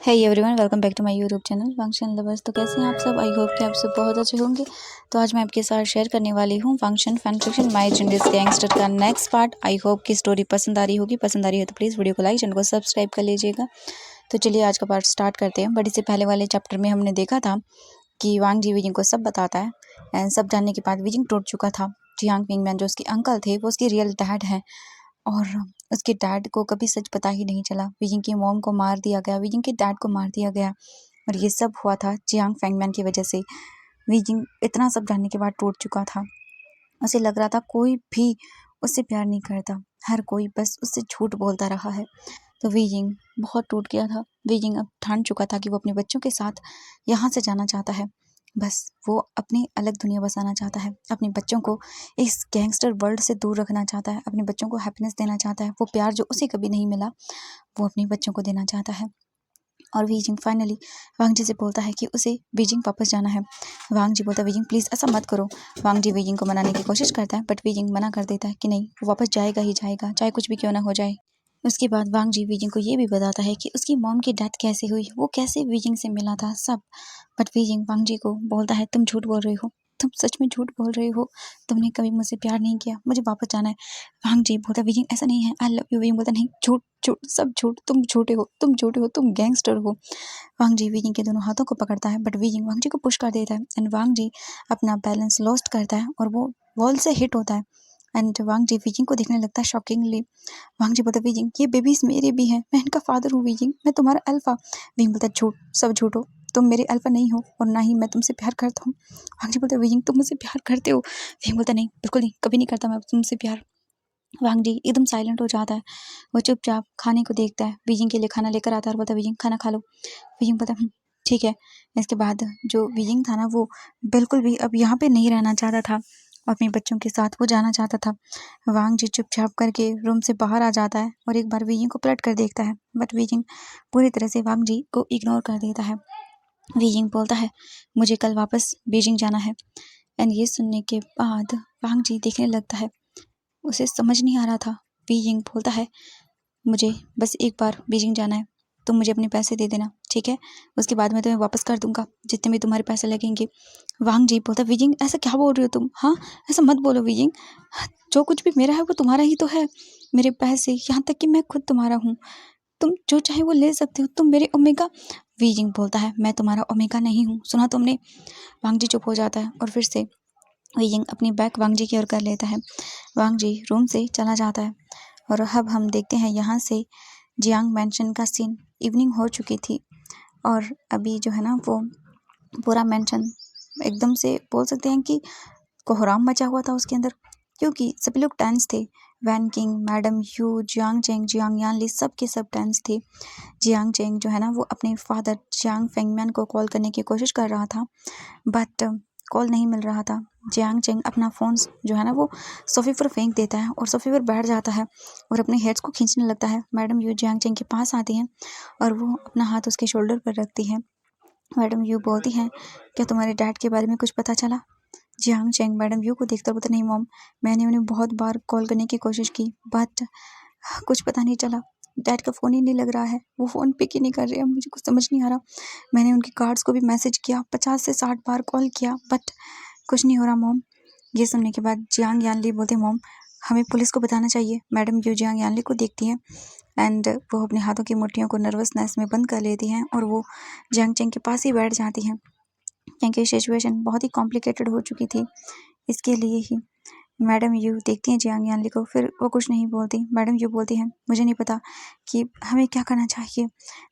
है everyone, welcome back to my YouTube channel function lovers. तो कैसे हैं आप सब? आई होप कि आप सब बहुत अच्छे होंगे। तो आज मैं आपके साथ शेयर करने वाली हूँ function fan fiction my generous gangster का नेक्स्ट पार्ट। आई होप कि स्टोरी पसंद आ रही होगी। पसंद आ रही है तो प्लीज़ वीडियो को लाइक, चैनल को सब्सक्राइब कर लीजिएगा। तो चलिए आज का पार्ट स्टार्ट करते हैं। बट इससे पहले वाले चैप्टर में हमने देखा था कि वांग जी वीजिंग को सब बताता है एंड सब जानने के बाद वीजिंग टूट चुका था। जियांग पिंगमैन जो उसके अंकल थे वो उसके रियल डैड हैं और उसके डैड को कभी सच पता ही नहीं चला। वीजिंग की मॉम को मार दिया गया, वीजिंग के डैड को मार दिया गया और ये सब हुआ था जियांग फेंगमैन की वजह से। वीजिंग इतना सब जानने के बाद टूट चुका था। उसे लग रहा था कोई भी उससे प्यार नहीं करता, हर कोई बस उससे झूठ बोलता रहा है। तो वीजिंग बहुत टूट गया था। वीजिंग अब ठान चुका था कि वो अपने बच्चों के साथ यहाँ से जाना चाहता है। बस वो अपनी अलग दुनिया बसाना चाहता है, अपने बच्चों को इस गैंगस्टर वर्ल्ड से दूर रखना चाहता है, अपने बच्चों को हैप्पीनेस देना चाहता है। वो प्यार जो उसे कभी नहीं मिला वो अपने बच्चों को देना चाहता है। और वीजिंग फाइनली वांग जी से बोलता है कि उसे बीजिंग वापस जाना है। वांग जी बोलता है वीजिंग प्लीज़ ऐसा मत करो। वांग जी वीजिंग को मनाने की कोशिश करता है बट वीजिंग मना कर देता है कि नहीं, वो वापस जाएगा ही जाएगा, चाहे कुछ भी क्यों ना हो जाए। उसके बाद वांग जी वीजिंग को ये भी बताता है कि उसकी मॉम की डेथ कैसे हुई, वो कैसे वीजिंग से मिला था सब। बट वीजिंग वांग जी को बोलता है तुम झूठ बोल रही हो, तुम सच में झूठ बोल रही हो, तुमने कभी मुझसे प्यार नहीं किया, मुझे वापस जाना है। वांग जी बोलता वीजिंग ऐसा नहीं है, आई लव यू। वीजिंग बोलता नहीं, झूठ झूठ सब झूठ, तुम झूठे हो, तुम झूठे हो, तुम गैंगस्टर हो। वांग जी वीजिंग के दोनों हाथों को पकड़ता है बट वीजिंग वांग जी को पुश कर देता है एंड वांग जी अपना बैलेंस लॉस्ट करता है और वो वॉल से हिट होता है एंड वांग जी वीजिंग को देखने लगता है शॉकिंगली। वांग जी बोलता है वीजिंग ये बेबीज मेरे भी हैं, मैं इनका फादर हूँ वीजिंग, मैं तुम्हारा अल्फा। वीजिंग बोलता है झूठ, सब झूठ हो, तुम मेरे अल्फा नहीं हो और ना ही मैं तुमसे प्यार करता हूँ। वांग जी बोलता है वीजिंग तुम मुझसे प्यार करते हो? वीजिंग बोलता नहीं, बिल्कुल नहीं, कभी नहीं करता मैं तुमसे प्यार। वांग जी एकदम साइलेंट हो जाता है। वो चुपचाप खाने को देखता है, वीजिंग के लिए खाना लेकर आता है और बोलता है वीजिंग खाना खा लो। वीजिंग बोलता है ठीक है। इसके बाद जो वीजिंग था ना वो बिल्कुल भी अब यहाँ पे नहीं रहना चाहता था, अपने बच्चों के साथ वो जाना चाहता था। वांग जी चुपचाप करके रूम से बाहर आ जाता है और एक बार वीजिंग को पलट कर देखता है बट वीजिंग पूरी तरह से वांग जी को इग्नोर कर देता है। वीजिंग बोलता है मुझे कल वापस बीजिंग जाना है एंड ये सुनने के बाद वांग जी देखने लगता है। उसे समझ नहीं आ रहा था। वीजिंग बोलता है मुझे बस एक बार बीजिंग जाना है, तुम मुझे अपने पैसे दे देना, ठीक है? उसके बाद मैं तुम्हें वापस कर दूंगा जितने भी तुम्हारे पैसे लगेंगे। वांग जी बोलता वीजिंग ऐसा क्या बोल रही हो तुम? हाँ, ऐसा मत बोलो वीजिंग, जो कुछ भी मेरा है वो तुम्हारा ही तो है। मेरे पैसे, यहाँ तक कि मैं खुद तुम्हारा हूँ, तुम जो चाहे वो ले सकते हो, तुम मेरे ओमेगा। वीजिंग बोलता है मैं तुम्हारा ओमेगा नहीं हूँ, सुना तुमने? वांग जी चुप हो जाता है और फिर से वीजिंग अपनी बैग वांग जी की ओर कर लेता है। वांग जी रूम से चला जाता है और अब हम देखते हैं यहाँ से जियांग मैंशन का सीन। इवनिंग हो चुकी थी और अभी जो है ना वो पूरा मैंशन एकदम से बोल सकते हैं कि कोहराम मचा हुआ था उसके अंदर, क्योंकि सभी लोग टेंस थे। Wen Qing, madam Yu, Jiang Cheng, Jiang Yanli, सब के सब टेंस थे। जियांग चेंग जो है ना वो अपने फादर जियांग फेंगमैन को कॉल करने की कोशिश कर रहा था बट कॉल नहीं मिल रहा था। जियांग चेंग अपना फ़ोन जो है ना वो सोफ़े पर फेंक देता है और सोफ़े पर बैठ जाता है और अपने हेड्स को खींचने लगता है। मैडम यू जियांग चेंग के पास आती हैं और वो अपना हाथ उसके शोल्डर पर रखती है। मैडम यू बोलती हैं क्या तुम्हारे डैड के बारे में कुछ पता चला? जियांग चेंग मैडम यू को देखकर बोलता नहीं मॉम, मैंने उन्हें बहुत बार कॉल करने की कोशिश की बट कुछ पता नहीं चला। डैड का फ़ोन ही नहीं लग रहा है, वो फ़ोन पिक ही नहीं कर रहे हैं, मुझे कुछ समझ नहीं आ रहा। मैंने उनके गार्ड्स को भी मैसेज किया, 50 से 60 बार कॉल किया बट कुछ नहीं हो रहा मॉम। ये सुनने के बाद जियांग यानली बोलते मॉम हमें पुलिस को बताना चाहिए। मैडम यू जियांग यानली को देखती हैं एंड वो अपने हाथों की मुट्ठियों को नर्वसनेस में बंद कर लेती हैं और वो जियांग चेंग के पास ही बैठ जाती हैं क्योंकि सिचुएशन बहुत ही कॉम्प्लिकेटेड हो चुकी थी। इसके लिए ही मैडम यू देखती हैं जियांग यानली को, फिर वो कुछ नहीं बोलती। मैडम यू बोलती हैं मुझे नहीं पता कि हमें क्या करना चाहिए।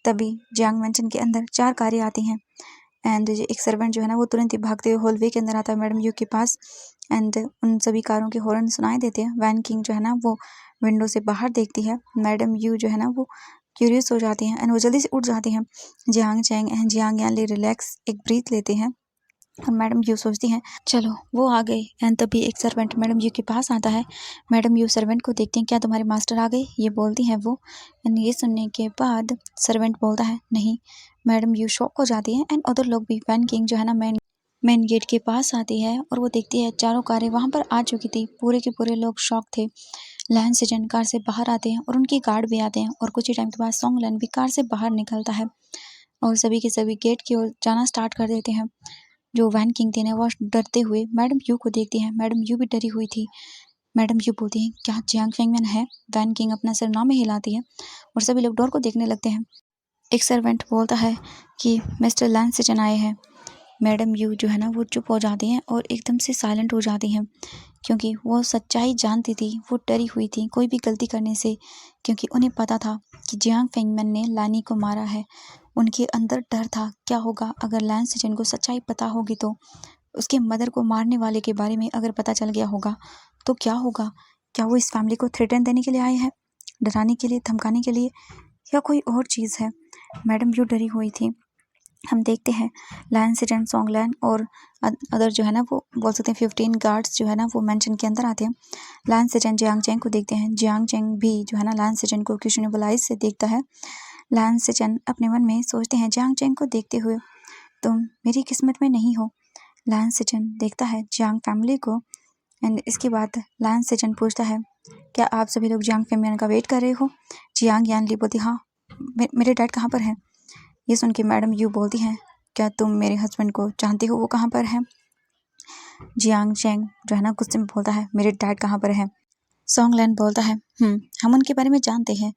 तभी जियांग मैंशन के अंदर 4 कारें आती हैं एंड एक सर्वेंट जो है ना वो तुरंत ही भागते हुए हॉलवे के अंदर आता है मैडम यू के पास एंड उन सभी कारों के हॉर्न सुनाई देते हैं। वैन किंग जो है ना वो विंडो से बाहर देखती है। मैडम यू जो है ना वो क्यूरियस हो जाती हैं एंड वो जल्दी से उठ जाती हैं। Jiang Cheng and Jiang Yanli relax एक ब्रीथ लेते हैं और मैडम यू सोचती हैं चलो वो आ गए एंड तभी एक सर्वेंट मैडम यू के पास आता है। मैडम यू सर्वेंट को देखती हैं क्या तुम्हारे मास्टर आ गए, ये बोलती हैं वो एंड ये सुनने के बाद सर्वेंट बोलता है नहीं। मैडम यू शॉक हो जाती है एंड अदर लोग भी। वैन किंग जो है ना मेन गेट के पास आती है और वो देखती है 4 कारें वहाँ पर आ चुकी थी। पूरे के पूरे लोग शॉक थे। लैन सेजन कार से बाहर आते हैं और उनके गार्ड भी आते हैं और कुछ ही टाइम के बाद सोंग लैन भी कार से बाहर निकलता है। और सभी के सभी गेट की ओर जाना स्टार्ट कर देते हैं। जो वैन किंग थी ना वो डरते हुए मैडम यू को देखती हैं। मैडम यू भी डरी हुई थी। मैडम यू बोलती हैं क्या जियांग फेंगमैन है? वैन किंग अपना सिर ना में हिलाती है और सभी लोग डोर को देखने लगते हैं। एक सर्वेंट बोलता है कि मिस्टर लैंस सिचन आए हैं। मैडम यू जो है ना वो चुप हो जाती हैं और एकदम से साइलेंट हो जाती हैं, क्योंकि वो सच्चाई जानती थी। वो डरी हुई थी कोई भी गलती करने से, क्योंकि उन्हें पता था कि जियांग फेंगमैन ने लानी को मारा है। उनके अंदर डर था क्या होगा अगर लैंस सिचन को सच्चाई पता होगी तो। उसके मदर को मारने वाले के बारे में अगर पता चल गया होगा तो क्या होगा? क्या वो इस फैमिली को थ्रेटन देने के लिए आए हैं, डराने के लिए, धमकाने के लिए, या कोई और चीज़ है? मैडम यू डरी हुई थी। हम देखते हैं लैंस सिचन, सॉन्गलैन और अदर जो है ना वो बोल सकते हैं 15 गार्ड्स जो है ना वो मेंशन के अंदर आते हैं। लैंस सिचन जियांग चेंग को देखते हैं। जियांग चेंग भी जो है ना लैंस सिचन को क्वेश्चनेबल आइज से देखता है। लैंस सिचन अपने मन में सोचते हैं जियांग चेंग को देखते हुए, तुम मेरी किस्मत में नहीं हो। लैंस सिचन देखता है जियांग फैमिली को एंड इसके बाद लैंस सिचन पूछता है क्या आप सभी लोग जियांग फैमिली का वेट कर रहे हो? जियांग यानली बोलती हाँ, मेरे डैड कहाँ पर हैं? ये सुन के मैडम यू बोलती हैं क्या तुम मेरे हस्बैंड को जानती हो वो कहाँ पर है? जियांग चेंग जो है ना गुस्से में बोलता है मेरे डैड कहाँ पर है? सॉन्गलैन बोलता है हम उनके बारे में जानते हैं।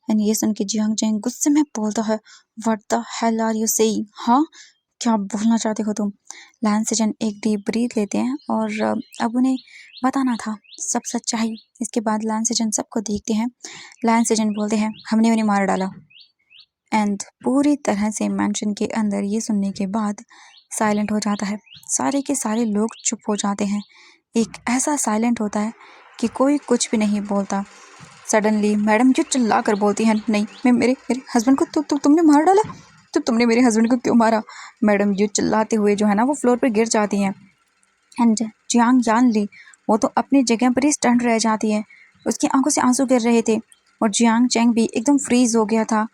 एंड ये सुन के जियांग चेंग गुस्से में बोलता है what the hell are you saying? हाँ, क्या बोलना चाहते हो तुम? लैंस सिचन एक डीप ब्रीथ लेते हैं और अब उन्हें बताना था सब सच्चाई। इसके बाद लैंस सिचन सबको देखते हैं। लैंस सिचन बोलते हैं हमने उन्हें मार डाला। एंड पूरी तरह से मैंशन के अंदर ये सुनने के बाद साइलेंट हो जाता है। सारे के सारे लोग चुप हो जाते हैं। एक ऐसा साइलेंट होता है कि कोई कुछ भी नहीं बोलता। सडनली मैडम जो चिल्ला कर बोलती हैं नहीं, मैं मेरे हस्बैंड को तुमने मार डाला? तो तुमने मेरे हस्बैंड को क्यों मारा? मैडम जो चिल्लाते हुए जो है ना वो फ्लोर पर गिर जाती हैं। एंड जियांग यानली वो तो अपनी जगह पर ही स्टंट रह जाती है। उसकी आंखों से आंसू गिर रहे थे और जियांग चेंग भी एकदम फ्रीज हो गया था।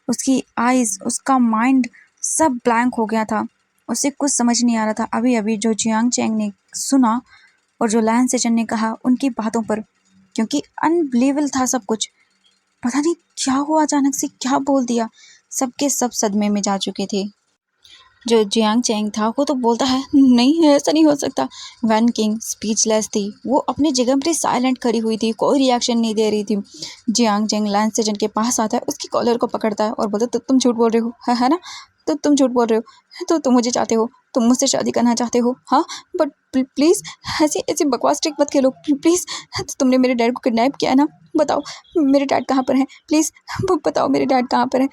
उसकी आइज़, उसका माइंड सब ब्लैंक हो गया था। उसे कुछ समझ नहीं आ रहा था। अभी अभी जो जियांग चेंग ने सुना और जो लैंस सिचन ने कहा उनकी बातों पर, क्योंकि अनबिलीवेबल था सब कुछ। पता नहीं क्या हुआ, अचानक से क्या बोल दिया। सबके सब सदमे में जा चुके थे। जो जियांग चेंग था वो तो बोलता है नहीं, ऐसा नहीं हो सकता। वैन किंग स्पीचलेस थी। वो अपनी जगह पर साइलेंट खड़ी हुई थी, कोई रिएक्शन नहीं दे रही थी। जियांग चेंग लैंस सिचन के पास आता है, उसकी कॉलर को पकड़ता है और बोलता है तुम झूठ बोल रहे हो, है ना? तो तुम झूठ बोल रहे हो, तो तुम मुझे चाहते हो, तुम मुझसे शादी करना चाहते हो, हाँ? बट प्लीज़ ऐसी ऐसी बकवास ट्रिक मत खेलो प्लीज़। तुमने मेरे डैड को किडनैप किया है ना? बताओ मेरे डैड कहाँ पर हैं? प्लीज़ बताओ मेरे डैड कहाँ पर हैं?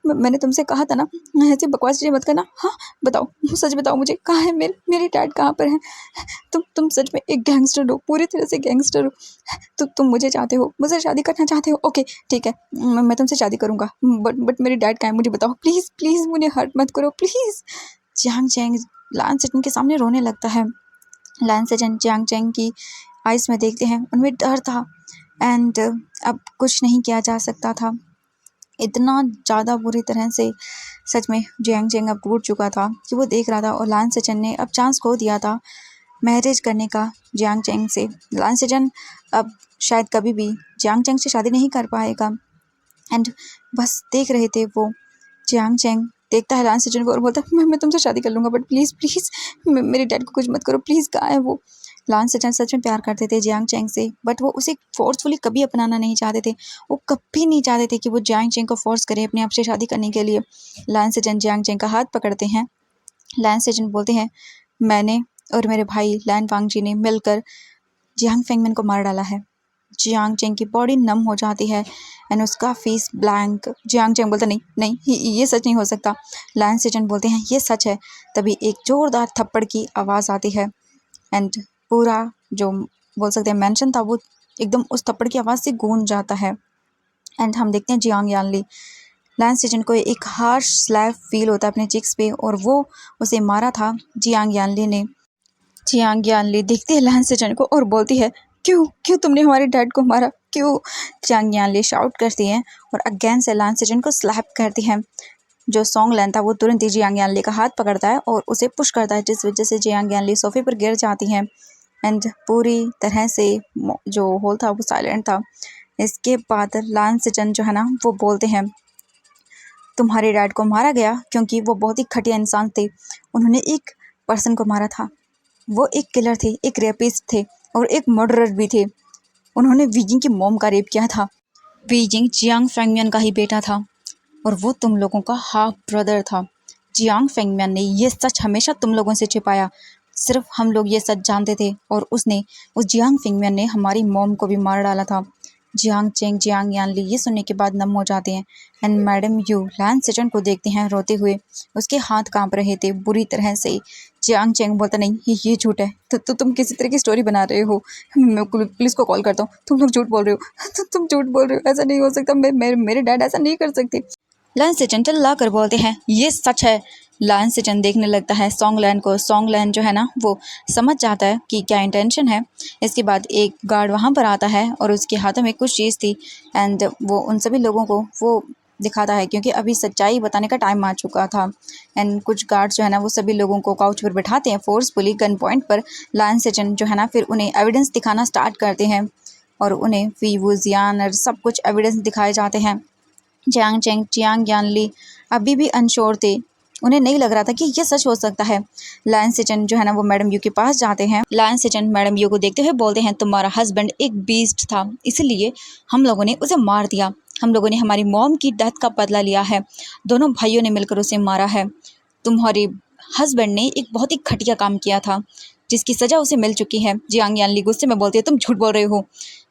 मैंने तुमसे कहा था ना ऐसी बकवास चीज़ें मत करना। हाँ बताओ, सच बताओ मुझे कहाँ है मेरे डैड कहाँ पर हैं? तुम सच में एक गैंगस्टर हो, पूरी तरह से गैंगस्टर हो। तुम मुझे चाहते हो, मुझसे शादी करना चाहते हो, ओके ठीक है, मैं तुमसे शादी करूँगा, बट मेरे डैड कहाँ है मुझे बताओ प्लीज़ प्लीज़, मुझे हर्ट मत करो प्लीज़। जियांग चेंग लैंस सिचन के सामने रोने लगता है। लैंस सिचन जियांग चेंग की आइज़ में देखते हैं, उनमें डर था एंड अब कुछ नहीं किया जा सकता था। इतना ज़्यादा बुरी तरह से सच में जियांग चेंग अब टूट चुका था कि वो देख रहा था और लैंस सिचन ने अब चांस खो दिया था मैरिज करने का जियांग चेंग से। लैंस सिचन अब शायद कभी भी जियांग चेंग से शादी नहीं कर पाएगा एंड बस देख रहे थे वो। जियांग चेंग देखता है लैंस सिचन को और बोलता है मैं तुमसे शादी कर लूँगा, बट प्लीज़ प्लीज़ मेरे डैड को कुछ मत करो प्लीज़। कहाँ है वो? लैंस सिचन सच में प्यार करते थे जियांग चेंग से, बट वो उसे फोर्सफुली कभी अपनाना नहीं चाहते थे। वो कभी नहीं चाहते थे कि वो जियांग चेंग को फोर्स करे अपने आप से शादी करने के लिए। लैंस सिचन जियांग चेंग का हाथ पकड़ते हैं। लैंस सिचन बोलते हैं मैंने और मेरे भाई लैन वांगजी ने मिलकर जियांग फेंगमैन को मार डाला है। जियांग चेंग की बॉडी नम हो जाती है एंड उसका फेस ब्लैंक। जियांग चेंग बोलता नहीं नहीं, ये सच नहीं हो सकता। लैंस सिचन बोलते हैं ये सच है। तभी एक जोरदार थप्पड़ की आवाज़ आती है एंड पूरा जो बोल सकते हैं मेंशन था वो एकदम उस थप्पड़ की आवाज़ से गूंज जाता है। एंड हम देखते हैं जियांग यानली, लैंस सिचन को एक हार्श स्लैप फील होता है अपने चिक्स पे और वो उसे मारा था जियांग यानली ने। जियांग यानली देखती है लैंस सिचन को और बोलती है क्यों क्यों तुमने हमारे डैड को मारा, क्यों? जियांग यानली शाउट करती हैं और अगेन से लैंस सिचन को स्लैप करती हैं। जो सॉन्गलैन था वो तुरंत ही जियांग यानली का हाथ पकड़ता है और उसे पुश करता है, जिस वजह से जियांग यानली सोफे पर गिर जाती हैं एंड पूरी तरह से जो हॉल था वो साइलेंट था। इसके बाद लैंस सिचन जो है ना वो बोलते हैं तुम्हारे डैड को मारा गया क्योंकि वो बहुत ही घटिया इंसान थे। उन्होंने एक पर्सन को मारा था। वो एक किलर थे, एक रेपिस्ट थे और एक मर्डरर भी थे। उन्होंने वीजिंग की मॉम का रेप किया था। वीजिंग जियांग फेंगमियन का ही बेटा था और वो तुम लोगों का हाफ ब्रदर था। जियांग फेंगमियन ने ये सच हमेशा तुम लोगों से छिपाया। सिर्फ हम लोग ये सच जानते थे और उसने उस जियांग फेंगमियन ने हमारी मॉम को भी मार डाला था। जियांग चेंग जियांग यानली ये सुनने के बाद नम हो जाते हैं एंड मैडम यू लैन सेचन को देखते हैं रोते हुए। उसके हाथ कांप रहे थे बुरी तरह से। जियांग चेंग बोलता नहीं ये झूठ है। तो तुम किसी तरह की स्टोरी बना रहे हो। मैं पुलिस को कॉल करता हूँ। तुम लोग झूठ बोल रहे हो। तुम झूठ बोल रहे हो। ऐसा नहीं हो सकता। मेरे डैड ऐसा नहीं कर सकते। लैन सेचन चिल्ला कर बोलते हैं ये सच है। लैन सेचन देखने लगता है सॉन्गलैन को। सॉन्गलैन जो है ना वो समझ जाता है कि क्या इंटेंशन है। इसके बाद एक गार्ड वहाँ पर आता है और उसके हाथों में कुछ चीज़ थी एंड वो उन सभी लोगों को वो दिखाता है क्योंकि अभी सच्चाई बताने का टाइम आ चुका था। एंड कुछ गार्ड्स जो है ना वो सभी लोगों को काउच पर बैठाते हैं फोर्सफुली गन पॉइंट पर। लैन सेचन जो है ना फिर उन्हें एविडेंस दिखाना स्टार्ट करते हैं और उन्हें वीवूजियान और सब कुछ एविडेंस दिखाए जाते हैं। जियांग चेंग जियांग यानली अभी भी अनश्योर थे। उन्हें नहीं लग रहा था कि ये सच हो सकता है। लैन सेचन जो है ना वो मैडम यू के पास जाते हैं। लैन सेचन मैडम यू को देखते हुए बोलते हैं तुम्हारा हस्बैंड एक बीस्ट था, इसलिए हम लोगों ने उसे मार दिया। हम लोगों ने हमारी मॉम की डेथ का बदला लिया है। दोनों भाइयों ने मिलकर उसे मारा है। तुम्हारे हस्बैंड ने एक बहुत ही घटिया काम किया था जिसकी सजा उसे मिल चुकी है। जियांग यानली गुस्से में बोलती है तुम झूठ बोल रहे हो।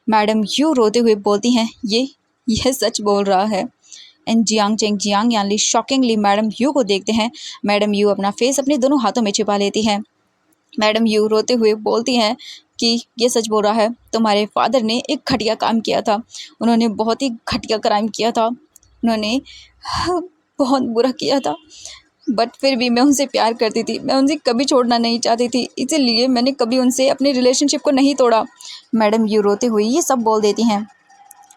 मैडम यू रोते हुए बोलती हैं यह सच बोल रहा है। And Jiang Cheng Jiang Yanli shockingly madam Yu को देखते हैं। मैडम यू अपना फेस अपने दोनों हाथों में छिपा लेती है। मैडम यू रोते हुए बोलती हैं कि ये सच बोल रहा है। तुम्हारे फादर ने एक घटिया काम किया था। उन्होंने बहुत ही घटिया क्राइम किया था। उन्होंने बहुत बुरा किया था बट फिर भी मैं उनसे प्यार करती थी। मैं उनसे कभी छोड़ना नहीं चाहती थी, इसीलिए मैंने कभी उनसे अपने रिलेशनशिप को नहीं तोड़ा। मैडम यू रोते हुए ये सब बोल देती हैं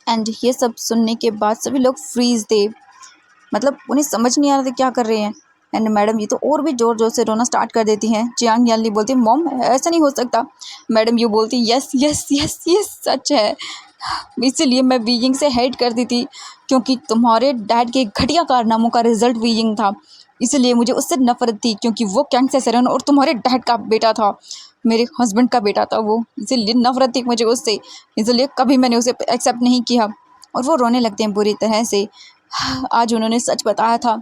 एंड ये सब सुनने के बाद सभी लोग फ्रीज थे। मतलब उन्हें समझ नहीं आ रहा था क्या कर रहे हैं। एंड मैडम ये तो और भी ज़ोर ज़ोर से रोना स्टार्ट कर देती हैं। जियांग यानली बोलती है मॉम ऐसा नहीं हो सकता। मैडम यू बोलती यस यस यस ये सच है। इसीलिए मैं वीइंग से हेट करती थी क्योंकि तुम्हारे डैड के घटिया कारनामों का रिजल्ट वीइंग था। इसलिए मुझे उससे नफरत थी क्योंकि वो कैंग सेसरन और तुम्हारे डैड का बेटा था, मेरे हस्बैंड का बेटा था वो। इसीलिए नफरत थी मुझे उससे। इसलिए कभी मैंने उसे एक्सेप्ट नहीं किया। और वो रोने लगते हैं बुरी तरह से। आज उन्होंने सच बताया था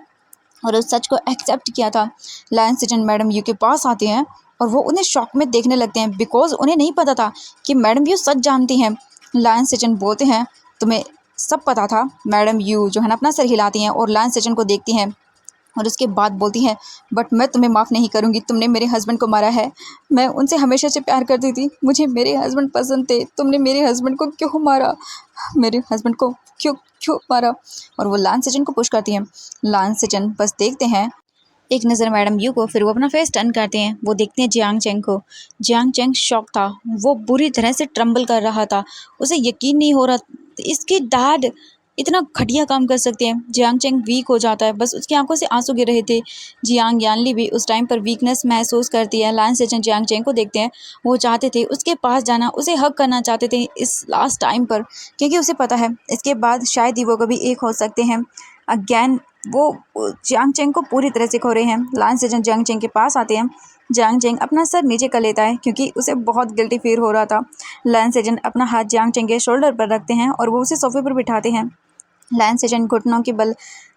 और उस सच को एक्सेप्ट किया था। लैन सेचन मैडम यू के पास आते हैं और वो उन्हें शॉक में देखने लगते हैं बिकॉज उन्हें नहीं पता था कि मैडम यू सच जानती हैं। लैन सेचन बोलते हैं तुम्हें सब पता था। मैडम यू जो है ना अपना सर हिलाती हैं और लैन सेचन को देखती हैं और उसके बाद बोलती हैं बट मैं तुम्हें माफ़ नहीं करूँगी। तुमने मेरे हस्बैंड को मारा है। मैं उनसे हमेशा से प्यार करती थी। मुझे मेरे हस्बैंड पसंद थे। तुमने मेरे हस्बैंड को क्यों मारा? मेरे हस्बैंड को क्यों क्यों मारा? और वो लैन सेचन को पुश करती हैं। लैन सेचन बस देखते हैं एक नज़र मैडम यू को, फिर वो अपना फेस टर्न करते हैं। वो देखते हैं जियांग चेंग को। जियांग चेंग शॉक था। वो बुरी तरह से ट्रम्बल कर रहा था। उसे यकीन नहीं हो रहा इसके डैड इतना घटिया काम कर सकते हैं। जियांग चेंग वीक हो जाता है, बस उसकी आंखों से आंसू गिर रहे थे। जियांग यानली भी उस टाइम पर वीकनेस महसूस करती है। लैन सेचन जियांग चेंग को देखते हैं। वो चाहते थे उसके पास जाना, उसे हक करना चाहते थे इस लास्ट टाइम पर क्योंकि उसे पता है इसके बाद शायद ही वो कभी एक हो सकते हैं अगैन। वो जियांग चेंग को पूरी तरह से खो रहे हैं। लैन सेचन जियांग चेंग के पास आते हैं। जियांग चेंग अपना सर नीचे कर लेता है क्योंकि उसे बहुत गिल्टी फील हो रहा था। लैन सेचन अपना हाथ जियांग चेंग के शोल्डर पर रखते हैं और वो उसे सोफे पर बिठाते हैं। लैन सेचन घुटनों के बल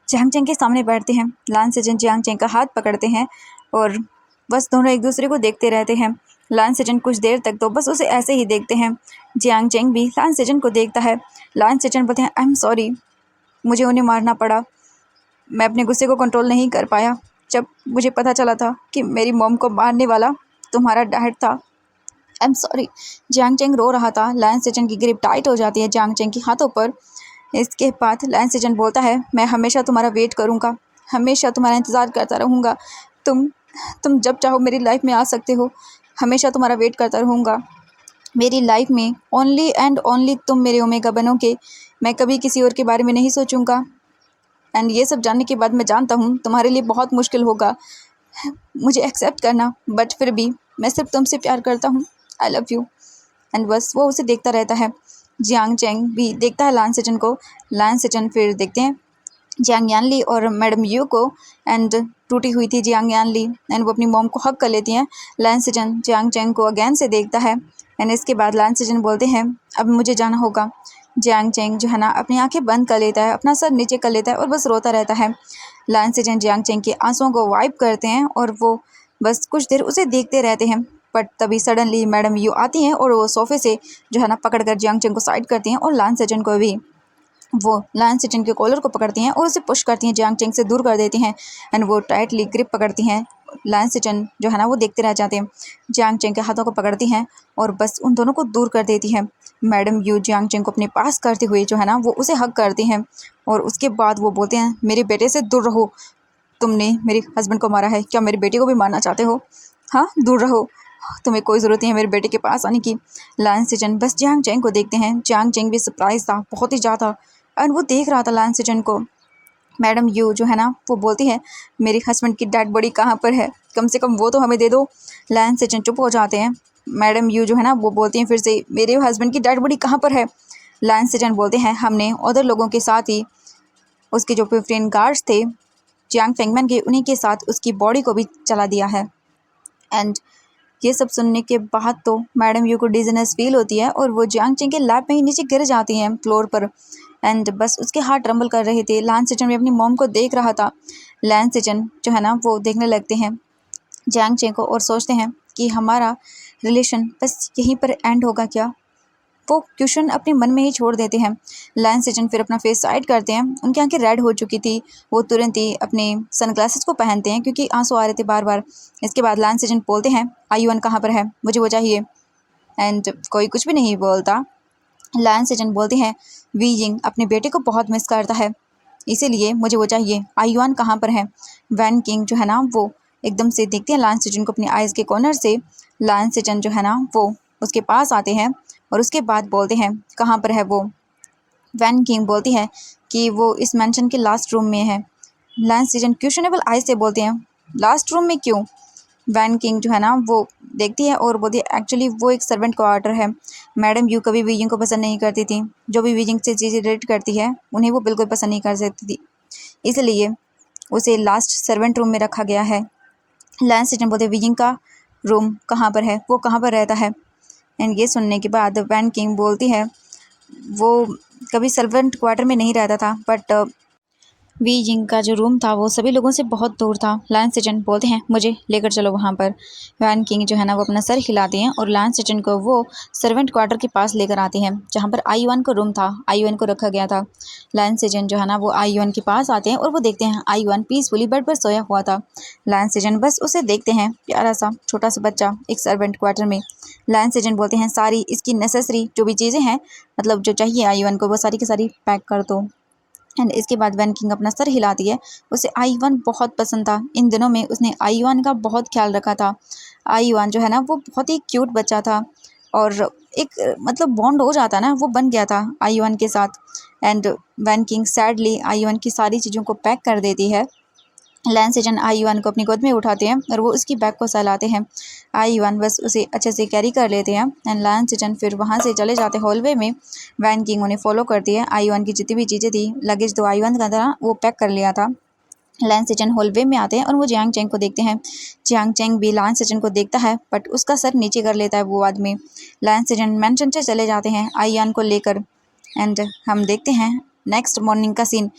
जियांग चेंग के सामने बैठते हैं। लैन सेचन जियांग चेंग का हाथ पकड़ते हैं और बस दोनों एक दूसरे को देखते रहते हैं। लैन सेचन कुछ देर तक तो बस उसे ऐसे ही देखते हैं। जियांग चेंग भी लैन सेचन को देखता है। लैन सेचन बोलते हैं आई एम सॉरी, मुझे उन्हें मारना पड़ा। मैं अपने गुस्से को कंट्रोल नहीं कर पाया जब मुझे पता चला था कि मेरी मॉम को मारने वाला तुम्हारा डैड था। I am sorry. Jiang Cheng रो रहा था। लैन सेचन की ग्रिप टाइट हो जाती है जियांग चेंग के हाथों पर। इसके बाद लैन सेचन बोलता है मैं हमेशा तुम्हारा वेट करूँगा, हमेशा तुम्हारा इंतज़ार करता रहूँगा। तुम जब चाहो मेरी लाइफ में आ सकते हो। हमेशा तुम्हारा वेट करता रहूँगा। मेरी लाइफ में ओनली एंड ओनली तुम मेरे ओमेगा बनोगे। मैं कभी किसी और के बारे में नहीं सोचूंगा। एंड ये सब जानने के बाद मैं जानता हूँ तुम्हारे लिए बहुत मुश्किल होगा मुझे एक्सेप्ट करना, बट फिर भी मैं सिर्फ तुमसे प्यार करता हूँ। I love you. एंड बस वो उसे देखता रहता है। जियांग चेंग भी देखता है लैन सेचन को। लैन सेचन फिर देखते हैं जियांग यानली और मैडम यू को। एंड टूटी हुई थी जियांग यानली एंड वो अपनी मॉम को हक कर लेती हैं। लैन सिजन जियांग चेंग को अगेन से देखता है एंड इसके बाद लैन सिजन बोलते हैं अब मुझे जाना होगा। जियांग चेंग जो है ना अपनी आंखें बंद कर लेता है, अपना सर नीचे कर लेता है और बस रोता रहता है। लैन सिजन जियांग चेंग के आंसुओं को वाइप करते हैं और वो बस कुछ देर उसे देखते रहते हैं। बट तभी सडनली मैडम यू आती हैं और वो सोफे से जो है ना पकड़ कर जियांग चेंग को साइड करती हैं और लैन सिजन को भी वो लैन सिजन के कॉलर को पकड़ती हैं और उसे पुश करती हैं, जियांग चेंग से दूर कर देती हैं एंड वो टाइटली ग्रिप पकड़ती हैं। लैन सिजन जो है ना वो देखते रह जाते हैं। जियांग चेंग के हाथों को पकड़ती हैं और बस उन दोनों को दूर कर देती है। मैडम यू जियांग चेंग को अपने पास करते हुए जो है ना वो उसे हग करती हैं और उसके बाद वो बोलते हैं मेरे बेटे से दूर रहो, तुमने मेरे हस्बैंड को मारा है, क्या मेरे बेटे को भी मारना चाहते हो? हाँ, दूर रहो, तुम्हें कोई ज़रूरत नहीं है मेरे बेटे के पास आने की। लैन सिजन बस जियांग चेंग को देखते हैं। जियांग चेंग भी सरप्राइज था बहुत ही ज़्यादा एंड वो देख रहा था लैन सिजन को। मैडम यू जो है ना वो बोलती है मेरे हस्बैंड की डेड बॉडी कहाँ पर है, कम से कम वो तो हमें दे दो। लैन सिजन चुप हो जाते हैं। मैडम यू जो है ना वो बोलती हैं फिर से मेरे हस्बैंड की डेड बॉडी कहाँ पर है। लैन सिजन बोलते हैं हमने अदर लोगों के साथ ही उसके जो 15 गार्ड्स थे जियांग फेंगमैन के, उन्हीं के साथ उसकी बॉडी को भी चला दिया है। एंड ये सब सुनने के बाद तो मैडम यू को डिजीनेस फील होती है और वो जियांग चेंग के लैब में ही नीचे गिर जाती हैं फ्लोर पर। एंड बस उसके हाथ ट्रम्बल कर रहे थे। लैन सिजन भी अपनी मॉम को देख रहा था। लैन सिजन जो है ना वो देखने लगते हैं जियांग चेंग को और सोचते हैं कि हमारा रिलेशन बस यहीं पर एंड होगा क्या। वो क्वेश्चन अपने मन में ही छोड़ देते हैं। लैन सिजन फिर अपना फेस साइड करते हैं, उनकी आंखें रेड हो चुकी थी। वो तुरंत ही अपने सनग्लासेस को पहनते हैं क्योंकि आंसू आ रहे थे बार बार। इसके बाद लैन सिजन बोलते हैं आयुअन कहाँ पर है, मुझे वो चाहिए। एंड कोई कुछ भी नहीं बोलता। लैन सिजन बोलते हैं वी यिंग अपने बेटे को बहुत मिस करता है, इसीलिए मुझे वो चाहिए। आयुआन कहाँ पर है। वैन किंग जो है ना वो एकदम से देखते हैं लैन सिजन को अपनी आइज़ के कॉर्नर से। लैन सिजन जो है ना वो उसके पास आते हैं और उसके बाद बोलते हैं कहाँ पर है वो। वैन किंग बोलती है कि वो इस मैंशन के लास्ट रूम में है। लैन सिजन क्वेश्चनेबल आइज से बोलते हैं लास्ट रूम में क्यों। वैन किंग जो है ना वो देखती है और बोलती है एक्चुअली वो एक सर्वेंट क्वार्टर है। मैडम यू कभी वीजिंग को पसंद नहीं करती थी, जो भी वीजिंग से चीज़ें रिलेट करती है उन्हें वो बिल्कुल पसंद नहीं कर सकती थी, इसलिए उसे लास्ट सर्वेंट रूम में रखा गया है। लैन सिजन बोलते वीजिंग का रूम कहाँ पर है, वो कहाँ पर रहता है। एंड ये सुनने के बाद वैन किंग बोलती है वो कभी सर्वेंट क्वार्टर में नहीं रहता था, बट वी जिंग का जो रूम था वो सभी लोगों से बहुत दूर था। लैन सिजन बोलते हैं मुझे लेकर चलो वहाँ पर। वैन किंग जो है ना वो अपना सर हिलाते हैं और लैन सिजन को वो सर्वेंट क्वार्टर के पास लेकर आते हैं जहाँ पर आईवन का रूम था, आईवन को रखा गया था। लैन सिजन जो है ना वो आईवन के पास आते हैं और वो देखते हैं आईवन पीसफुली बेड पर सोया हुआ था। लैन सिजन बस उसे देखते हैं, प्यारा सा छोटा सा बच्चा एक सर्वेंट क्वार्टर में। लैन सिजन बोलते हैं सारी इसकी नेसेसरी जो भी चीज़ें हैं, मतलब जो चाहिए आईवन को, वो सारी की सारी पैक कर दो। एंड इसके बाद वैन किंग अपना सर हिलाती है। उसे आईवन बहुत पसंद था, इन दिनों में उसने आईवन का बहुत ख्याल रखा था। आईवन जो है ना वो बहुत ही क्यूट बच्चा था और एक मतलब बॉन्ड हो जाता ना, वो बन गया था आईवन के साथ। And Wen Qing sadly Ivan की सारी चीज़ों को पैक कर देती है। लैन सिजन आईवन को अपनी गोद में उठाते हैं और वो उसकी बैग को सहलाते हैं। आईवन बस उसे अच्छे से कैरी कर लेते हैं एंड लैन सिजन फिर वहाँ से चले जाते हॉलवे में। वैन किंग उन्हें फॉलो करती है। आईवन की जितनी भी चीज़ें थी, लगेज तो आईवन का था, वो पैक कर लिया था। लैन सिजन हॉलवे में आते हैं और वो जियांग चेंग को देखते हैं। जियांग चेंग भी लैन सिजन को देखता है बट उसका सर नीचे कर लेता है वो आदमी। लैन सिजन मैंशन से चले जाते हैं आईवन को लेकर। एंड हम देखते हैं नेक्स्ट मॉर्निंग का सीन।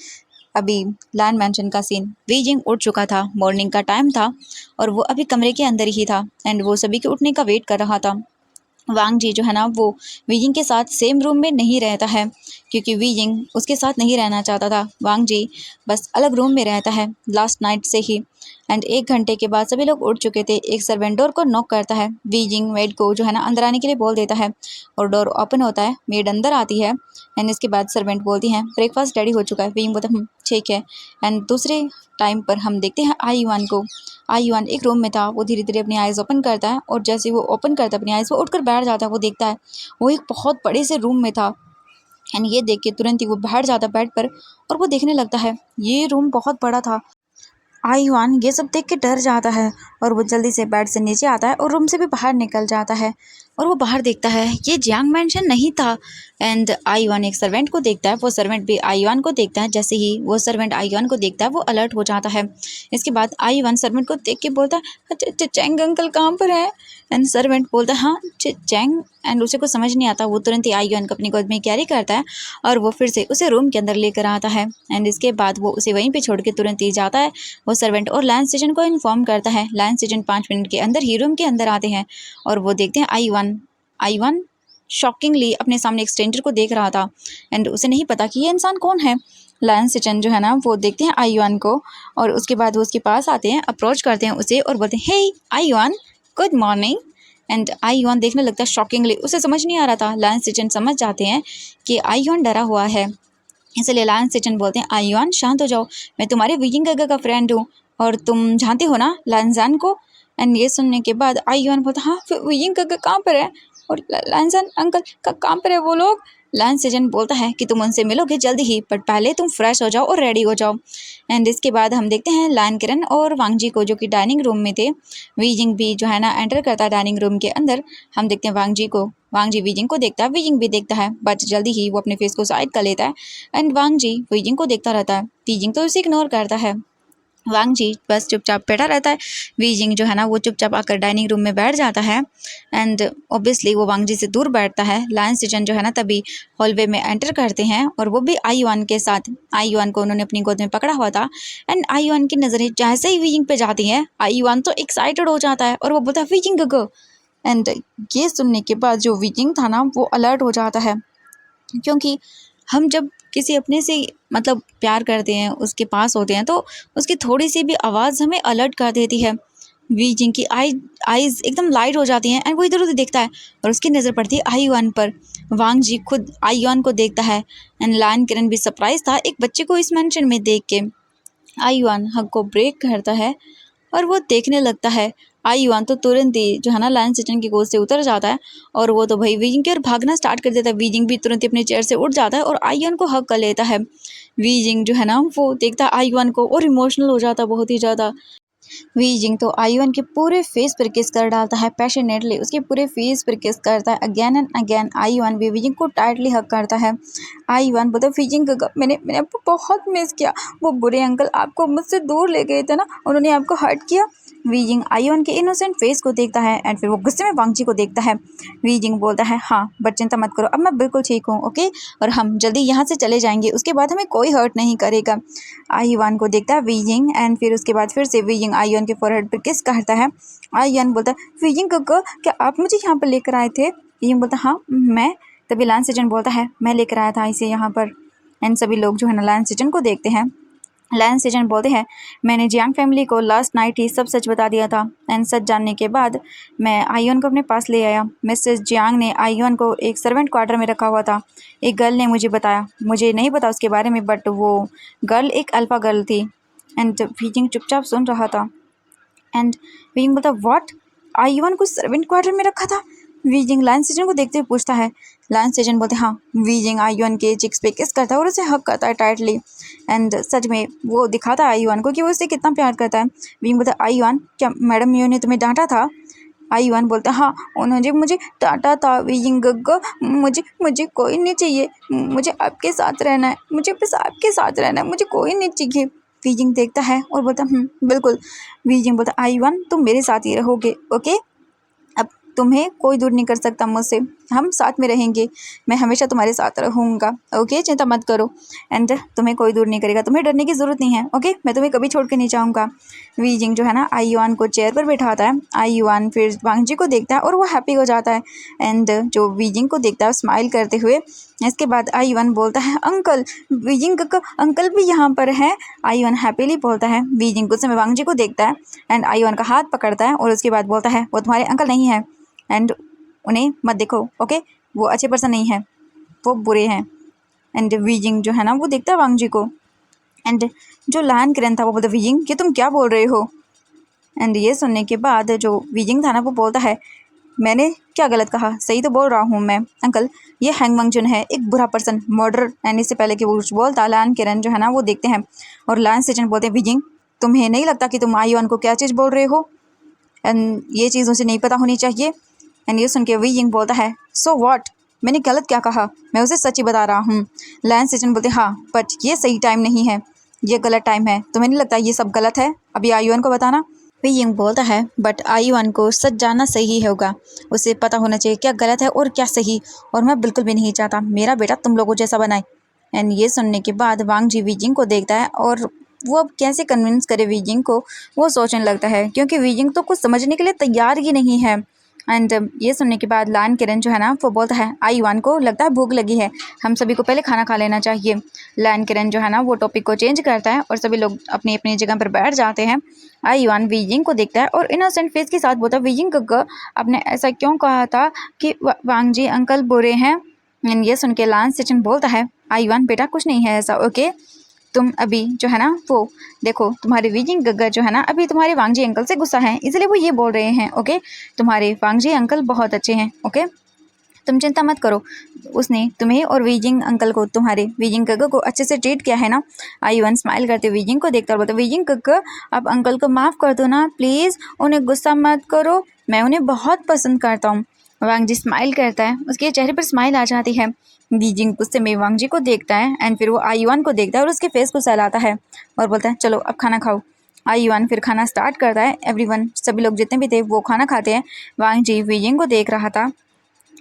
अभी लैंड मैंशन का सीन। बीजिंग उठ चुका था, मॉर्निंग का टाइम था और वो अभी कमरे के अंदर ही था एंड वो सभी के उठने का वेट कर रहा था। वांग जी जो है ना वो वीजिंग के साथ सेम रूम में नहीं रहता है क्योंकि वीजिंग उसके साथ नहीं रहना चाहता था। वांग जी बस अलग रूम में रहता है लास्ट नाइट से ही। एंड 1 घंटे के बाद सभी लोग उठ चुके थे। एक सर्वेंट डोर को नॉक करता है, वीजिंग मेड को जो है ना अंदर आने के लिए बोल देता है और डोर ओपन होता है, मेड अंदर आती है। एंड इसके बाद सर्वेंट बोलती हैं ब्रेकफास्ट रेडी हो चुका है। वीजिंग बोलता है ठीक है। एंड दूसरे टाइम पर हम देखते हैं आईवान को। आईवान एक रूम में था, वो धीरे धीरे अपनी आइज़ ओपन करता है और जैसे वो ओपन करता है अपनी आइज़, वो उठकर बैठ जाता है। वो देखता है वो एक बहुत बड़े से रूम में था एंड ये देख के तुरंत ही वो बैठ जाता है बेड पर और वो देखने लगता है ये रूम बहुत बड़ा था। आईवान ये सब देख के डर जाता है और वो जल्दी से बेड से नीचे आता है और रूम से भी बाहर निकल जाता है। और वो बाहर देखता है ये जियांग मेंशन नहीं था। एंड आईवान एक सर्वेंट को देखता है, वो सर्वेंट भी आईवान को देखता है। जैसे ही वो सर्वेंट आईवान को देखता है वो अलर्ट हो जाता है। इसके बाद आईवान सर्वेंट को देख के बोलता है चैंग अंकल कहाँ पर है। एंड सर्वेंट बोलता है हाँ चैंग। एंड उसे कुछ समझ नहीं आता, वो तुरंत ही आईवान को अपनी गोद में कैरी करता है और वो फिर से उसे रूम के अंदर लेकर आता है। एंड इसके बाद वो उसे वहीं पे छोड़ के तुरंत ही जाता है वो सर्वेंट, और लैंस सेजन को इन्फॉर्म करता है। लैंस सेजन 5 मिनट के अंदर ही रूम के अंदर आते हैं और वो देखते हैं आईवान शॉकिंगली अपने सामने एक स्ट्रेंजर को देख रहा था एंड उसे नहीं पता कि ये इंसान कौन है। लैंस सेजन जो है ना वो देखते हैं आईवान को और उसके बाद वो उसके पास आते हैं, अप्रोच करते हैं उसे और बोलते हैं हे आईवान गुड मॉर्निंग। एंड आईवान देखने लगता है शॉकिंगली, उसे समझ नहीं आ रहा था। लैंस सेजन समझ जाते हैं कि आईवान डरा हुआ है, इसलिए लैंस सेजन बोलते हैं आईवान शांत हो जाओ, मैं तुम्हारे विकिंग गगा का फ्रेंड हूँ और तुम जानते हो ना लैंजान को। एंड ये सुनने के बाद आईवान बोलता हाँ फिर विकिंग गगा कहाँ पर है और लैंजान अंकल कहाँ पर है वो लोग। लैंस सेजन बोलता है कि तुम उनसे मिलोगे जल्दी ही, बट पहले तुम फ्रेश हो जाओ और रेडी हो जाओ। एंड इसके बाद हम देखते हैं लैन किरण और वांगजी को जो कि डाइनिंग रूम में थे। वीजिंग भी जो है ना एंटर करता है डाइनिंग रूम के अंदर। हम देखते हैं वांगजी वीजिंग को देखता है, वीजिंग भी देखता है, बट जल्दी ही वो अपने फेस को साइड कर लेता है। एंड वांगजी वीजिंग को देखता रहता है, वीजिंग तो उसे इग्नोर करता है। वांगजी बस चुपचाप बैठा रहता है। वीजिंग जो है ना वो चुपचाप आकर डाइनिंग रूम में बैठ जाता है एंड ऑब्वियसली वो वांगजी से दूर बैठता है। लैंस सेजन जो है ना तभी हॉलवे में एंटर करते हैं और वो भी आईवान के साथ। आईवान को उन्होंने अपनी गोद में पकड़ा हुआ था एंड आईवान की नज़रें जैसे ही वीजिंग पे जाती हैं आईवान तो एक्साइटेड हो जाता है और वो बोलता है वीजिंग गो। एंड ये सुनने के बाद जो वीजिंग था ना वो अलर्ट हो जाता है, क्योंकि हम जब किसी अपने से मतलब प्यार करते हैं उसके पास होते हैं तो उसकी थोड़ी सी भी आवाज़ हमें अलर्ट कर देती है। वीजिंग की आईज एकदम लाइट हो जाती हैं एंड वो इधर उधर देखता है और उसकी नज़र पड़ती है आईवान पर। वांगजी खुद आईवान को देखता है एंड लैन किरण भी सरप्राइज था एक बच्चे को इस मेंशन में देख के। आईवान हक को ब्रेक करता है और वो देखने लगता है। आईवान तो तुरंत ही जो है ना लैंस सेजन की गोद से उतर जाता है और वो तो भाई वीजिंग की और भागना स्टार्ट कर देता है। वीजिंग भी तुरंत ही अपने चेयर से उठ जाता है और आईवान को हक कर लेता है। वीजिंग जो है ना वो देखता है आईवान को और इमोशनल हो जाता है बहुत ही ज़्यादा। वीजिंग तो आईवान के पूरे फेस पर किस कर डालता है पैशनेटली, उसके पूरे फेस पर किस करता है अगेन एंड अगेन। आईवान भी वीजिंग को टाइटली हक करता है। आईवान बोलता वीजिंग मैंने आपको बहुत मिस किया, वो बुरे अंकल आपको मुझसे दूर ले गए थे ना, उन्होंने आपको हर्ट किया। वीजिंग आईवान के इनोसेंट फेस को देखता है एंड फिर वो गुस्से में वांगजी को देखता है। वीजिंग बोलता है हाँ बट चिंता मत करो, अब मैं बिल्कुल ठीक हूँ ओके, और हम जल्दी यहाँ से चले जाएंगे, उसके बाद हमें कोई हर्ट नहीं करेगा। आईवान को देखता है वीजिंग एंड फिर उसके बाद फिर से वीजिंग आईवान के फोरहेड पर किस करता है। आईवान बोलता है वीजिंग गगा क्या आप मुझे यहाँ पर लेकर आए थे। वीजिंग बोलता हाँ मैं। तभी लैंस सेजन बोलता है मैं लेकर आया था इसे यहाँ पर। एंड सभी लोग जो है ना लैंस सेजन को देखते हैं। लैंस सेजन बोलते हैं मैंने जियांग फैमिली को लास्ट नाइट ही सब सच बता दिया था एंड सच जानने के बाद मैं आईवान को अपने पास ले आया। मिसेस जियांग ने आईवान को एक सर्वेंट क्वार्टर में रखा हुआ था, एक गर्ल ने मुझे बताया, मुझे नहीं पता उसके बारे में बट वो गर्ल एक अल्फा गर्ल थी। एंड वीजिंग चुपचाप सुन रहा था एंड वीजिंग बोलता व्हाट, आईवान को सर्वेंट क्वार्टर में रखा था। वीजिंग लैंस सेजन को देखते हुए पूछता है। लैंस सेजन बोलते हाँ। वीजिंग आईवान के चिक्स पे किस करता है और उसे हक करता है टाइटली एंड सच में वो दिखाता है आईवान को कि वो उसे कितना प्यार करता है। वीजिंग बोलता है आईवान क्या मैडम मियो ने तुम्हें डांटा था। आईवान बोलता हाँ उन्होंने मुझे डांटा था वीजिंग गग्गा, मुझे कोई नहीं चाहिए, मुझे आपके साथ रहना है, मुझे बस आपके साथ रहना है, मुझे कोई नहीं चाहिए। वीजिंग देखता है और बोलता बिल्कुल। वीजिंग बोलता आईवान तुम मेरे साथ ही रहोगे ओके, अब तुम्हें कोई दूर नहीं कर सकता मुझसे, हम साथ में रहेंगे, मैं हमेशा तुम्हारे साथ रहूँगा ओके, चिंता मत करो एंड तुम्हें कोई दूर नहीं करेगा, तुम्हें डरने की ज़रूरत नहीं है ओके, मैं तुम्हें कभी छोड़ के नहीं जाऊँगा। वीजिंग जो है ना आईवान को चेयर पर बैठाता है। आईवान फिर वांगजी को देखता है और वो हैप्पी हो जाता है एंड जो वीजिंग को देखता है स्माइल करते हुए। इसके बाद आईवान बोलता है अंकल, वीजिंग का अंकल भी यहाँ पर है। आईवान हैप्पीली बोलता है। वीजिंग कुछ समय वांगजी को देखता है एंड आईवान का हाथ पकड़ता है और उसके बाद बोलता है वो तुम्हारे अंकल नहीं है एंड उन्हें मत देखो ओके, वो अच्छे पर्सन नहीं है, वो बुरे हैं। एंड वीजिंग जो है ना वो देखता है वांगजी को एंड जो लैन किरण था वो बोलता वीजिंग ये तुम क्या बोल रहे हो। एंड ये सुनने के बाद जो वीजिंग था ना वो बोलता है मैंने क्या गलत कहा, सही तो बोल रहा हूँ मैं अंकल, ये हैंग मंगजुन है एक बुरा पर्सन मर्डर। एंड इससे पहले कि वो कुछ बोलता लैन किरण जो है ना वो देखते हैं और लैन सेजन बोलते हैं वीजिंग तुम्हें नहीं लगता कि तुम आईवान को क्या चीज़ बोल रहे हो। एंड ये चीज़ उसे नहीं पता होनी चाहिए। एंड ये सुन के वी यिंग बोलता है सो व्हाट, मैंने गलत क्या कहा, मैं उसे सच ही बता रहा हूँ। लैन सेजन बोलते हाँ बट ये सही टाइम नहीं है, ये गलत टाइम है, तुम्हें नहीं लगता ये सब गलत है, अभी आयुअन को बताना। वी यिंग बोलता है बट आयुअन को सच जानना सही होगा, उसे पता होना चाहिए क्या गलत है और क्या सही, और मैं बिल्कुल भी नहीं चाहता मेरा बेटा तुम लोगों जैसा बनाए। एंड ये सुनने के बाद वांग जी वी यिंग को देखता है और वो अब कैसे कन्विंस करे वी यिंग को, वो सोचने लगता है क्योंकि वी यिंग तो कुछ समझने के लिए तैयार ही नहीं है। एंड ये सुनने के बाद लान किरण जो है ना वो बोलता है आयुआन को लगता है भूख लगी है, हम सभी को पहले खाना खा लेना चाहिए। लान किरण जो है ना वो टॉपिक को चेंज करता है और सभी लोग अपनी अपनी जगह पर बैठ जाते हैं। आयुआन वी यिंग को देखता है और इनोसेंट फेस के साथ बोलता है वी यिंग आपने ऐसा क्यों कहा था कि वांग जी अंकल बुरे हैं। एंड ये सुन के लान सिचन बोलता है आयुआन बेटा कुछ नहीं है ऐसा, ओके तुम अभी जो है ना वो देखो तुम्हारे वीजिंग गग्गर जो है ना अभी तुम्हारे वांगजी अंकल से गुस्सा है इसलिए वो ये बोल रहे हैं, ओके तुम्हारे वांगजी अंकल बहुत अच्छे हैं, ओके तुम चिंता मत करो, उसने तुम्हें और वीजिंग अंकल को तुम्हारे वीजिंग गग्गर को अच्छे से ट्रीट किया है ना। आयुवन स्माइल करते वीजिंग को देखकर बोलता वीजिंग गग्गर आप अंकल को माफ़ कर दो ना प्लीज़, उन्हें गुस्सा मत करो, मैं उन्हें बहुत पसंद करता हूँ। वांगजी स्माइल करता है, उसके चेहरे पर स्माइल आ जाती है। वीजिंग गुस्से में वांगजी को देखता है एंड फिर वो आयुआन को देखता है और उसके फेस को सहलाता है और बोलता है चलो अब खाना खाओ। आयुआन फिर खाना स्टार्ट करता है, एवरीवन सभी लोग जितने भी थे वो खाना खाते हैं। वांगजी वीजिंग को देख रहा था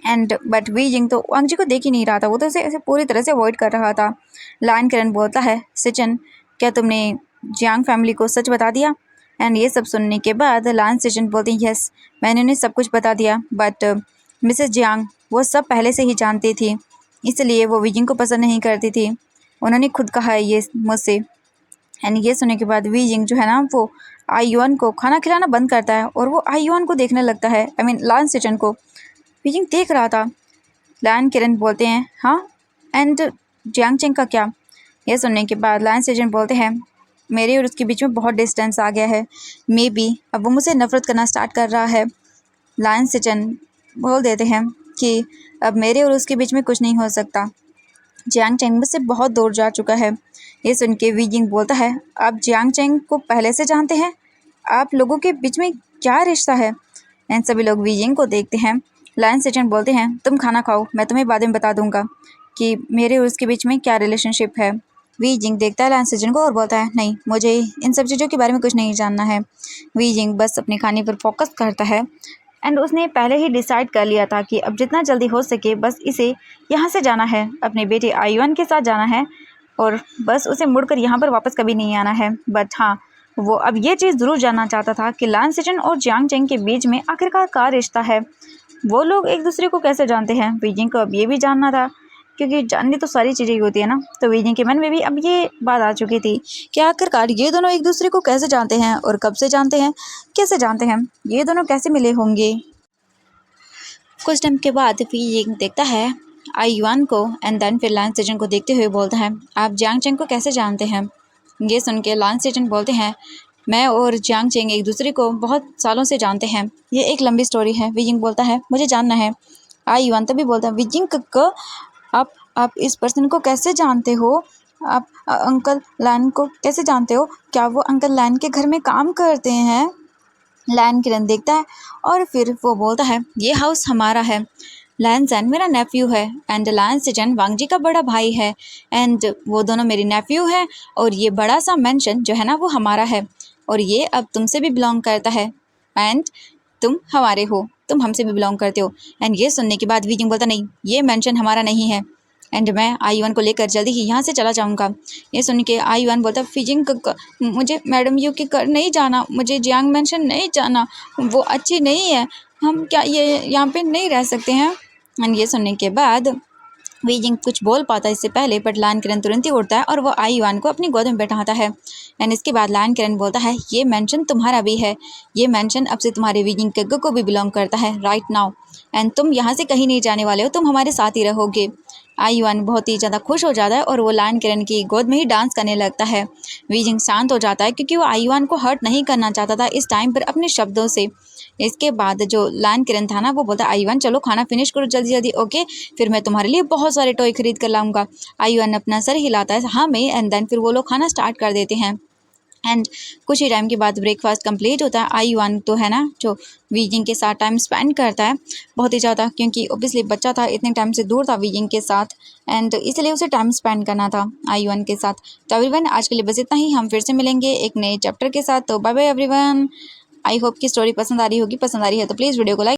एंड बट वी जिंग तो वांगजी को देख ही नहीं रहा था, वो तो उसे पूरी तरह से अवॉइड कर रहा था। लान किरण बोलता है सिचन क्या तुमने जियांग फैमिली को सच बता दिया। एंड ये सब सुनने के बाद लान सिचन बोलती यस मैंने उन्हें सब कुछ बता दिया बट मिसेस जियांग वो सब पहले से ही जानती थी, इसलिए वो वीजिंग को पसंद नहीं करती थी, उन्होंने खुद कहा है ये मुझसे। एंड ये सुनने के बाद वीजिंग जो है ना वो आयुआन को खाना खिलाना बंद करता है और वो आयुआन को देखने लगता है, आई मीन लान सिचन को। वीजिंग देख रहा था। लान किरण बोलते हैं हाँ एंड जियांग चेंग का क्या। यह सुनने के बाद लान सिचन बोलते हैं मेरे और उसके बीच में बहुत डिस्टेंस आ गया है, मे बी अब वो मुझसे नफरत करना स्टार्ट कर रहा है। लान सिचन बोल देते हैं कि अब मेरे और उसके बीच में कुछ नहीं हो सकता, जियांग चेंग मुझसे बहुत दूर जा चुका है। ये सुन के वी जिंग बोलता है आप जियांग चेंग को पहले से जानते हैं, आप लोगों के बीच में क्या रिश्ता है। एंड सभी लोग वी जिंग को देखते हैं। लायन सेचन बोलते हैं तुम खाना खाओ मैं तुम्हें बाद में बता दूंगा कि मेरे और उसके बीच में क्या रिलेशनशिप है। वी जिंग देखता है लायन सेचन को और बोलता है नहीं मुझे इन सब चीज़ों के बारे में कुछ नहीं जानना है। वी जिंग बस अपने खाने पर फोकस करता है एंड उसने पहले ही डिसाइड कर लिया था कि अब जितना जल्दी हो सके बस इसे यहाँ से जाना है, अपने बेटे आयुआन के साथ जाना है और बस उसे मुड़कर यहाँ पर वापस कभी नहीं आना है। बट हाँ वो अब ये चीज़ ज़रूर जानना चाहता था कि लान सिचन और जियांग चेंग के बीच में आखिरकार क्या रिश्ता है, वो लोग एक दूसरे को कैसे जानते हैं। वीजिंग को अब ये भी जानना था क्योंकि जाननी तो सारी चीज़ें ही होती है ना, तो वीजिंग के मन में भी अब ये बात आ चुकी थी कि आखिरकार ये दोनों एक दूसरे को कैसे जानते हैं और कब से जानते हैं, कैसे जानते हैं, ये दोनों कैसे मिले होंगे। कुछ टाइम के बाद वीजिंग देखता है आयुआन को एंड देन फिर लान सेजन को देखते हुए बोलता है आप जियांग चेंग को कैसे जानते हैं। ये सुन के लान सेजन बोलते हैं मैं और जियांग चेंग एक दूसरे को बहुत सालों से जानते हैं, ये एक लंबी स्टोरी है। विजिंग बोलता है मुझे जानना है। आयुआन तभी बोलता है विजिंग कक्का आप इस पर्सन को कैसे जानते हो, आप अंकल लैन को कैसे जानते हो, क्या वो अंकल लैन के घर में काम करते हैं। लैन किरण देखता है और फिर वो बोलता है ये हाउस हमारा है, लैन जैन मेरा नेफ्यू है एंड लैन सिचन वांगजी का बड़ा भाई है एंड वो दोनों मेरे नेफ्यू है और ये बड़ा सा मेंशन जो है ना वो हमारा है और ये अब तुमसे भी बिलोंग करता है एंड तुम हमारे हो, तुम हमसे भी बिलोंग करते हो। एंड ये सुनने के बाद वीजिंग बोलता नहीं ये मेंशन हमारा नहीं है एंड मैं आयुआन को लेकर जल्दी ही यहाँ से चला जाऊँगा। ये सुन के आयुआन बोलता वीजिंग मुझे मैडम यू के घर नहीं जाना, मुझे जियांग मेंशन नहीं जाना, वो अच्छी नहीं है, हम क्या ये यहाँ पे नहीं रह सकते हैं। एंड ये सुनने के बाद वीजिंग कुछ बोल पाता इससे पहले बट लान किरण तुरंत ही उठता है और वो आयुआन को अपनी गोद में बैठाता है। एंड इसके बाद लान किरण बोलता है ये मेंशन तुम्हारा भी है, ये मेंशन अब से तुम्हारे वीजिंग गग्गो को भी बिलोंग करता है राइट नाउ एंड तुम यहाँ से कहीं नहीं जाने वाले हो, तुम हमारे साथ ही रहोगे। आयुआन बहुत ही ज़्यादा खुश हो जाता है और वो लान किरण की गोद में ही डांस करने लगता है। वीजिंग शांत हो जाता है क्योंकि वो आयुआन को हर्ट नहीं करना चाहता था इस टाइम पर अपने शब्दों से। इसके बाद जो लान किरण था ना वो बोलता है आयुआन चलो खाना फिनिश करो जल्दी जल्दी, ओके फिर मैं तुम्हारे लिए बहुत सारे टॉय खरीद कर लाऊंगा। आयुआन अपना सर हिलाता है हाँ मैं एंड देन फिर वो लोग खाना स्टार्ट कर देते हैं। एंड कुछ ही टाइम के बाद ब्रेकफास्ट कंप्लीट होता है। आई-1 तो है ना जो वीजिंग के साथ टाइम स्पेंड करता है बहुत ही ज़्यादा, क्योंकि ऑब्वियसली बच्चा था, इतने टाइम से दूर था वीजिंग के साथ एंड इसलिए उसे टाइम स्पेंड करना था आई-1 के साथ। तो एवरीवन आज के लिए बस इतना ही, हम फिर से मिलेंगे एक नए चैप्टर के साथ। तो bye bye everyone. I hope कि स्टोरी पसंद आ रही होगी, पसंद आ रही है तो प्लीज़ वीडियो को लाइक